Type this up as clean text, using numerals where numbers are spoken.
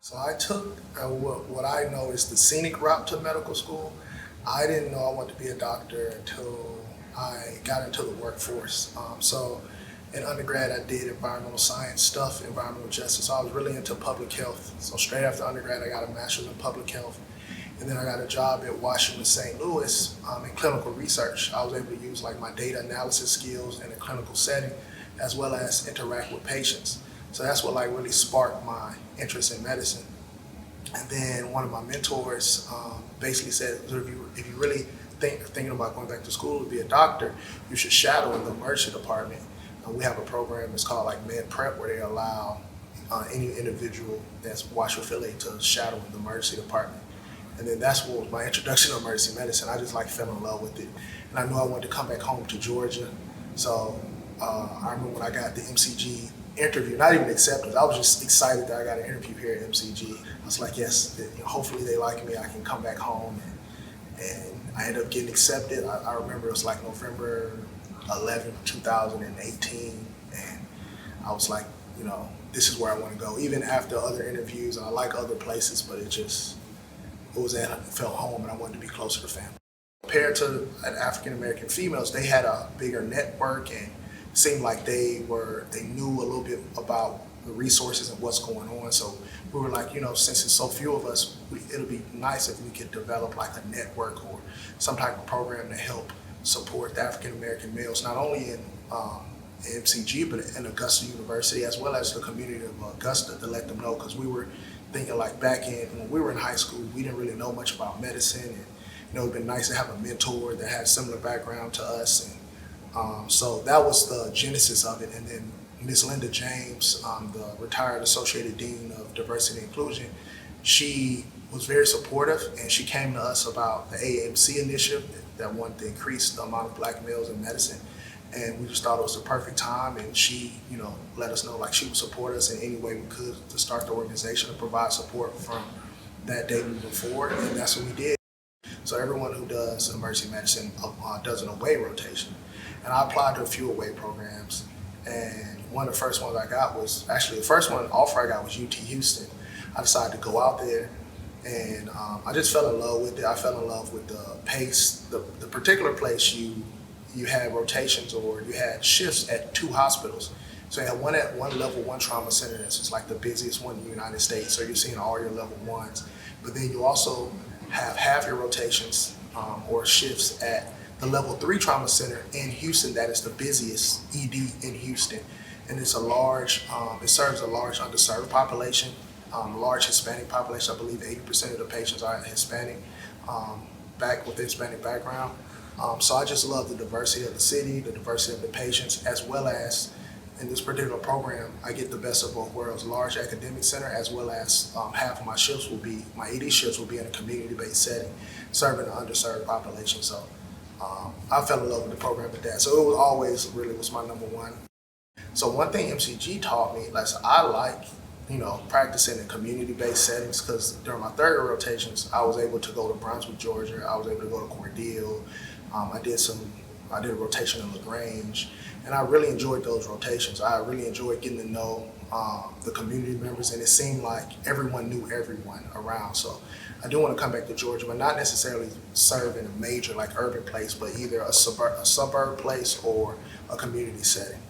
So I took what I know is the scenic route to medical school. I didn't know I wanted to be a doctor until I got into the workforce. So in undergrad, I did environmental science stuff, environmental justice. So I was really into public health. So straight after undergrad, I got a master's in public health. And then I got a job at Washington, St. Louis in clinical research. I was able to use like my data analysis skills in a clinical setting, as well as interact with patients. So that's what like really sparked my interest in medicine. And then one of my mentors basically said, if you really thinking about going back to school to be a doctor, you should shadow in the emergency department. We have a program, it's called like Med Prep, where they allow any individual that's Washington affiliated to shadow in the emergency department. And then that's what was my introduction to emergency medicine. I just like fell in love with it. And I knew I wanted to come back home to Georgia. So I remember when I got the MCG interview, not even acceptance, I was just excited that I got an interview here at MCG. I was like, yes, hopefully they like me, I can come back home. And I ended up getting accepted. I remember it was like November 11, 2018. And I was like, this is where I want to go. Even after other interviews, and I like other places, but it felt home and I wanted to be closer to family. Compared to African-American females, they had a bigger network and it seemed like they knew a little bit about the resources and what's going on. So we were like, since it's so few of us, it'll be nice if we could develop like a network or some type of program to help support the African-American males, not only in MCG, but in Augusta University, as well as the community of Augusta, to let them know, because we were thinking like when we were in high school, we didn't really know much about medicine, and it'd been nice to have a mentor that had similar background to us, and so that was the genesis of it. And then Ms. Linda James, the retired Associated Dean of Diversity and Inclusion, she was very supportive, and she came to us about the AMC initiative that wanted to increase the amount of Black males in medicine. And we just thought it was the perfect time, and she, let us know like she would support us in any way we could to start the organization and provide support from that day moving forward, and that's what we did. So everyone who does emergency medicine does an away rotation, and I applied to a few away programs, and one of the first ones I got was, actually the first offer I got was UT Houston. I decided to go out there, and I just fell in love with it. I fell in love with the pace, the particular place you had rotations, or you had shifts at 2 hospitals. So you had one at one level 1 trauma center, that's just like the busiest one in the United States. So you're seeing all your level 1s. But then you also have half your rotations or shifts at the level 3 trauma center in Houston, that is the busiest ED in Houston. And it's it serves a large underserved population, large Hispanic population. I believe 80% of the patients are Hispanic, with Hispanic background. So I just love the diversity of the city, the diversity of the patients, as well as in this particular program, I get the best of both worlds, large academic center, as well as half of my ED shifts will be in a community-based setting, serving an underserved population. So I fell in love with the program with that. So it was always was my number one. So one thing MCG taught me, I like, practicing in community-based settings, because during my third year rotations, I was able to go to Brunswick, Georgia. I was able to go to Cordele. I did a rotation in LaGrange, and I really enjoyed those rotations. I really enjoyed getting to know the community members, and it seemed like everyone knew everyone around. So I do want to come back to Georgia, but not necessarily serve in a major urban place, but either a suburb place or a community setting.